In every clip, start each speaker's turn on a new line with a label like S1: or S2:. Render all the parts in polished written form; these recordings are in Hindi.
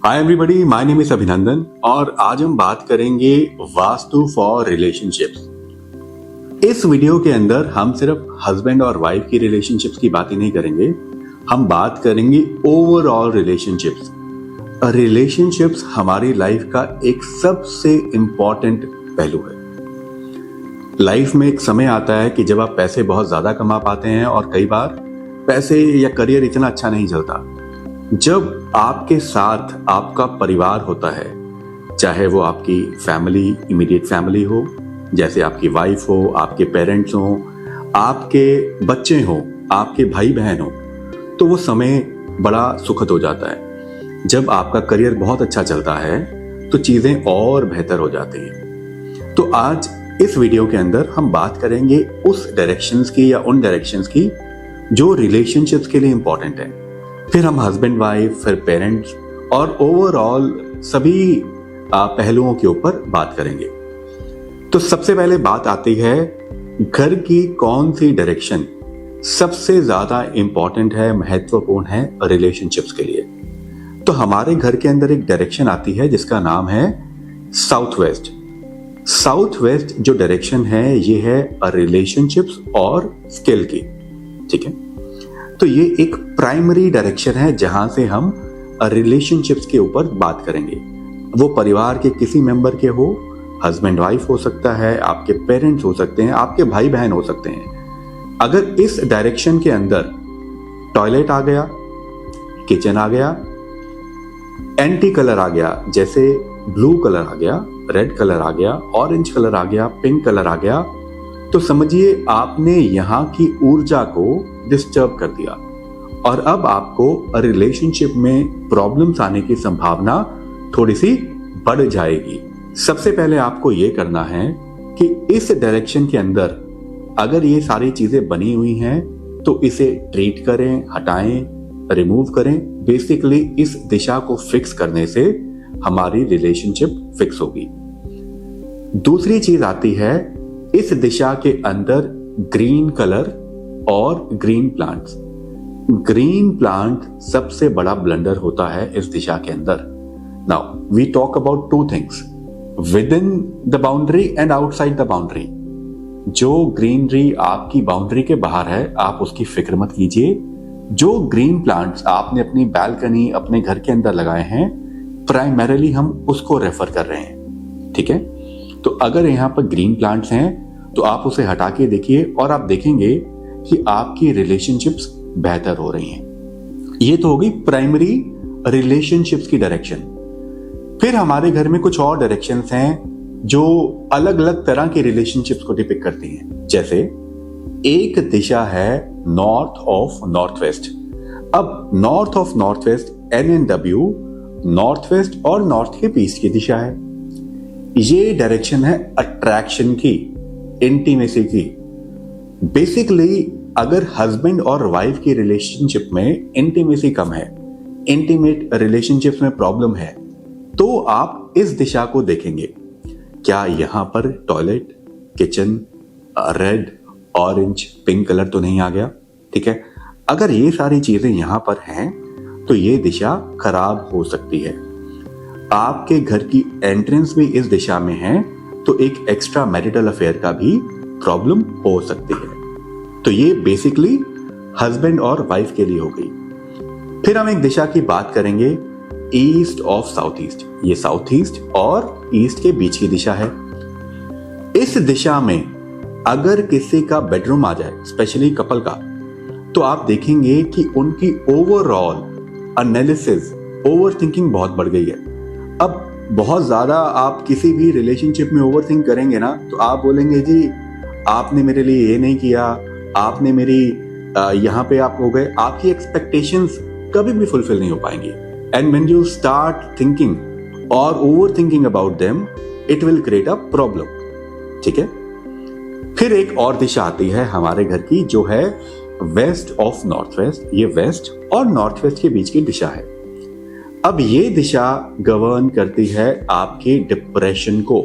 S1: Hi everybody, my name is अभिनंदन और आज हम बात करेंगे वास्तु फॉर रिलेशनशिप्स। इस वीडियो के अंदर हम सिर्फ हस्बैंड और वाइफ की रिलेशनशिप्स की बातें नहीं करेंगे, हम बात करेंगे ओवरऑल रिलेशनशिप्स। रिलेशनशिप्स हमारी लाइफ का एक सबसे इंपॉर्टेंट पहलू है। लाइफ में एक समय आता है कि जब आप पैसे बहुत ज्यादा कमा पाते हैं और कई बार पैसे या करियर इतना अच्छा नहीं चलता। जब आपके साथ आपका परिवार होता है, चाहे वो आपकी फैमिली, इमीडिएट फैमिली हो, जैसे आपकी वाइफ हो, आपके पेरेंट्स हो, आपके बच्चे हो, आपके भाई बहन हो, तो वो समय बड़ा सुखद हो जाता है। जब आपका करियर बहुत अच्छा चलता है तो चीजें और बेहतर हो जाती हैं। तो आज इस वीडियो के अंदर हम बात करेंगे उस डायरेक्शंस की या उन डायरेक्शंस की जो रिलेशनशिप्स के लिए इंपॉर्टेंट है। फिर हम हस्बैंड वाइफ, फिर पेरेंट्स और ओवरऑल सभी पहलुओं के ऊपर बात करेंगे। तो सबसे पहले बात आती है घर की कौन सी डायरेक्शन सबसे ज्यादा इंपॉर्टेंट है, महत्वपूर्ण है रिलेशनशिप्स के लिए। तो हमारे घर के अंदर एक डायरेक्शन आती है जिसका नाम है साउथ वेस्ट। साउथ वेस्ट जो डायरेक्शन है ये है रिलेशनशिप्स और स्किल की, ठीक है। तो ये एक प्राइमरी डायरेक्शन है जहां से हम रिलेशनशिप्स के ऊपर बात करेंगे। वो परिवार के किसी मेंबर के हो, हस्बैंड वाइफ हो सकता है, आपके पेरेंट्स हो सकते हैं, आपके भाई बहन हो सकते हैं। अगर इस डायरेक्शन के अंदर टॉयलेट आ गया, किचन आ गया, एंटी कलर आ गया, जैसे ब्लू कलर आ गया, रेड कलर आ गया, ऑरेंज कलर आ गया, पिंक कलर आ गया, तो समझिए आपने यहां की ऊर्जा को डिस्टर्ब कर दिया और अब आपको रिलेशनशिप में प्रॉब्लम्स आने की संभावना थोड़ी सी बढ़ जाएगी। सबसे पहले आपको यह करना है कि इस डायरेक्शन के अंदर अगर ये सारी चीजें बनी हुई हैं तो इसे ट्रीट करें, हटाएं, रिमूव करें। बेसिकली इस दिशा को फिक्स करने से हमारी रिलेशनशिप फिक्स होगी। दूसरी चीज आती है इस दिशा के अंदर ग्रीन कलर और ग्रीन प्लांट्स। ग्रीन प्लांट सबसे बड़ा ब्लंडर होता है इस दिशा के अंदर। Now we talk about two things, within the boundary and outside the boundary. जो ग्रीनरी आपकी बाउंड्री के बाहर है आप उसकी फिक्र मत कीजिए। जो ग्रीन प्लांट्स आपने अपनी बैल्कनी, अपने घर के अंदर लगाए हैं, प्राइमरीली हम उसको रेफर कर रहे हैं, ठीक है। तो अगर यहां पर ग्रीन प्लांट्स हैं तो आप उसे हटा के देखिए और आप देखेंगे कि आपकी रिलेशनशिप्स बेहतर हो रही हैं। ये तो होगी प्राइमरी रिलेशनशिप्स की डायरेक्शन। फिर हमारे घर में कुछ और डायरेक्शंस हैं जो अलग अलग तरह की रिलेशनशिप्स को डिपिक्ट करती हैं। जैसे एक दिशा है नॉर्थ ऑफ नॉर्थ वेस्ट। अब north of north west, NNW, north west और नॉर्थ के बीच की दिशा है। ये डायरेक्शन है अट्रैक्शन की, इंटीमेसी की। बेसिकली अगर हस्बैंड और वाइफ की रिलेशनशिप में इंटीमेसी कम है, इंटीमेट रिलेशनशिप्स में प्रॉब्लम है, तो आप इस दिशा को देखेंगे। क्या यहां पर toilet, kitchen, red, orange, pink colour तो नहीं आ गया, ठीक है। अगर ये सारी चीजें यहां पर हैं तो ये दिशा खराब हो सकती है। आपके घर की एंट्रेंस भी इस दिशा में है तो एक एक्स्ट्रा मैरिटल अफेयर का भी प्रॉब्लम हो सकती है। तो ये बेसिकली हस्बैंड और वाइफ के लिए हो गई। फिर हम एक दिशा की बात करेंगे ईस्ट ऑफ साउथ ईस्ट। ये साउथ ईस्ट और ईस्ट के बीच की दिशा है। इस दिशा में अगर किसी का बेडरूम आ जाए, स्पेशली कपल का, तो आप देखेंगे कि उनकी ओवरऑल एनालिसिस, ओवरथिंकिंग बहुत बढ़ गई है। अब बहुत ज्यादा आप किसी भी रिलेशनशिप में ओवरथिंक करेंगे ना तो आप बोलेंगे जी आपने मेरे लिए ये नहीं किया, आपने मेरी यहां पे आप हो गए। आपकी एक्सपेक्टेशंस कभी भी फुलफिल नहीं हो पाएंगी। And when you start thinking और overthinking about them, it will create a problem, ठीक है। फिर एक और दिशा आती है हमारे घर की जो है वेस्ट ऑफ नॉर्थ वेस्ट। ये वेस्ट और नॉर्थ वेस्ट के बीच की दिशा है। अब ये दिशा गवर्न करती है आपके डिप्रेशन को।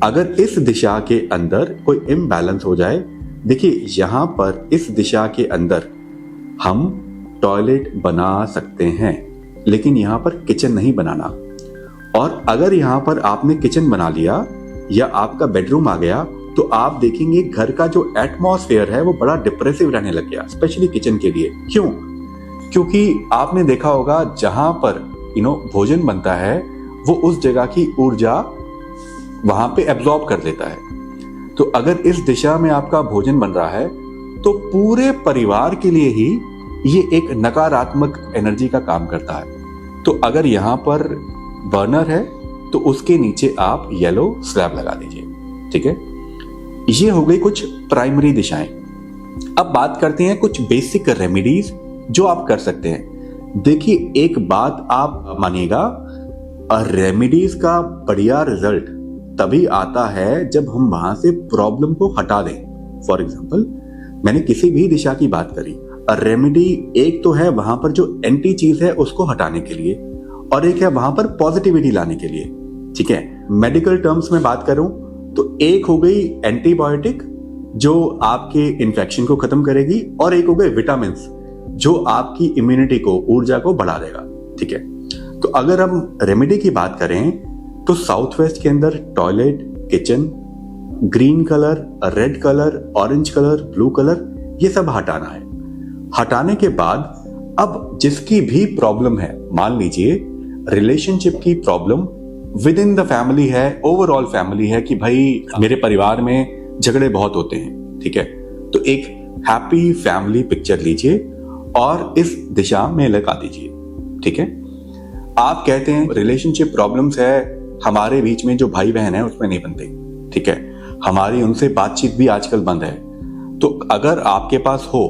S1: अगर इस दिशा के अंदर कोई इम्बैलेंस हो जाए, देखिए यहां पर इस दिशा के अंदर हम टॉयलेट बना सकते हैं, लेकिन यहाँ पर किचन नहीं बनाना। और अगर यहाँ पर आपने किचन बना लिया या आपका बेडरूम आ गया तो आप देखेंगे घर का जो एटमॉस्फेयर है वो बड़ा डिप्रेसिव रहने लग गया, स्पेशली किचन के लिए। क्यों? क्योंकि आपने देखा होगा जहां पर भोजन बनता है वो उस जगह की ऊर्जा वहां पे एब्जॉर्ब कर लेता है। तो अगर इस दिशा में आपका भोजन बन रहा है तो पूरे परिवार के लिए ही ये एक नकारात्मक एनर्जी का काम करता है। तो अगर यहाँ पर बर्नर है तो उसके नीचे आप येलो स्लैब लगा दीजिए। ठीक है, ये हो गई कुछ प्राइमरी दिशाएं। अब बात करते हैं कुछ बेसिक रेमेडीज जो आप कर सकते हैं। देखिए, एक बात आप मानिएगा, रेमेडीज का बढ़िया रिजल्ट तभी आता है जब हम वहां से प्रॉब्लम को हटा दें। फॉर एग्जाम्पल, मैंने किसी भी दिशा की बात करी, रेमेडी एक तो है वहां पर जो एंटी चीज है उसको हटाने के लिए, और एक है वहां पर पॉजिटिविटी लाने के लिए। ठीक है, मेडिकल टर्म्स में बात करूं तो एक हो गई एंटीबायोटिक जो आपके इन्फेक्शन को खत्म करेगी, और एक हो गए विटामिन जो आपकी इम्यूनिटी को, ऊर्जा को बढ़ा देगा। ठीक है, तो अगर हम रेमेडी की बात करें तो साउथ वेस्ट के अंदर toilet, kitchen, green colour, red colour, orange colour, blue colour, ये सब हटाना है। हटाने के बाद अब जिसकी भी प्रॉब्लम है, मान लीजिए रिलेशनशिप की problem with in the family है, ओवरऑल फैमिली है कि भाई मेरे परिवार में झगड़े बहुत होते हैं। ठीक है, तो एक हैप्पी फैमिली पिक्चर लीजिए और इस दिशा में लगा दीजिए। ठीक है, आप कहते हैं रिलेशनशिप प्रॉब्लम्स है, हमारे बीच में जो भाई बहन है उसमें नहीं बनते। ठीक है, हमारी उनसे बातचीत भी आजकल बंद है। तो अगर आपके पास हो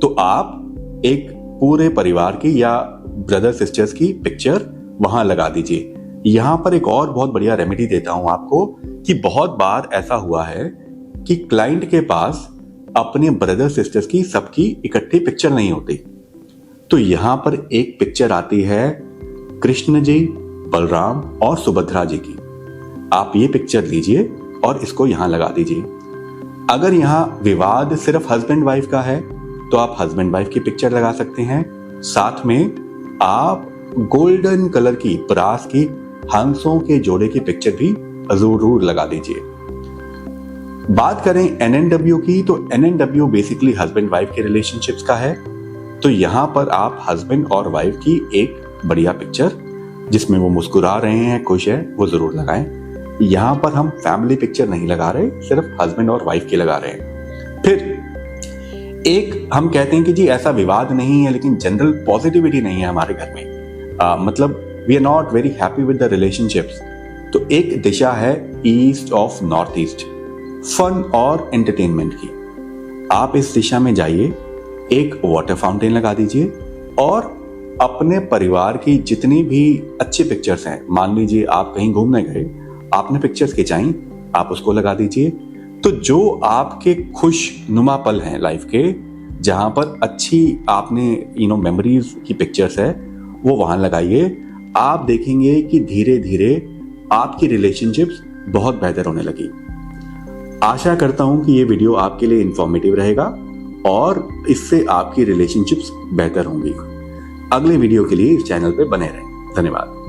S1: तो आप एक पूरे परिवार की या ब्रदर सिस्टर्स की पिक्चर वहां लगा दीजिए। यहां पर एक और बहुत बढ़िया रेमेडी देता हूं आपको कि बहुत बार ऐसा हुआ है कि क्लाइंट के पास अपने ब्रदर सिस्टर्स की सबकी इकट्ठी पिक्चर नहीं होती। तो यहां पर एक पिक्चर आती है कृष्ण जी, बलराम और सुभद्रा जी की। आप ये पिक्चर लीजिए और इसको यहां लगा दीजिए। अगर यहां विवाद सिर्फ हस्बैंड वाइफ का है तो आप हस्बैंड वाइफ की पिक्चर लगा सकते हैं। साथ में आप गोल्डन कलर की, ब्रास की हंसों के जोड़े की पिक्चर भी जरूर लगा दीजिए। बात करें NNW की तो NNW बेसिकली हस्बैंड वाइफ के रिलेशनशिप्स का है। तो यहां पर आप हस्बैंड और वाइफ की एक बढ़िया पिक्चर जिसमें वो मुस्कुरा रहे हैं, खुश है, वो जरूर लगाएं। यहां पर हम फैमिली पिक्चर नहीं लगा रहे, सिर्फ हस्बैंड और वाइफ की लगा रहे हैं। फिर एक हम कहते हैं कि जी ऐसा विवाद नहीं है लेकिन जनरल पॉजिटिविटी नहीं है हमारे घर में, मतलब we are not very happy with the relationships. तो एक दिशा है east of north east, fun और एंटरटेनमेंट की। आप इस दिशा में जाइए, एक वाटर फाउंटेन लगा दीजिए और अपने परिवार की जितनी भी अच्छी पिक्चर्स हैं, मान लीजिए आप कहीं घूमने गए, आपने पिक्चर्स खिंचाई, आप उसको लगा दीजिए। तो जो आपके खुश नुमा पल हैं लाइफ के, जहां पर अच्छी आपने मेमोरीज की पिक्चर्स है, वो वहां लगाइए। आप देखेंगे कि धीरे धीरे आपकी रिलेशनशिप्स बहुत बेहतर होने लगी। आशा करता हूं कि ये वीडियो आपके लिए इंफॉर्मेटिव रहेगा और इससे आपकी रिलेशनशिप्स बेहतर होंगी। अगले वीडियो के लिए इस चैनल पे बने रहें। धन्यवाद।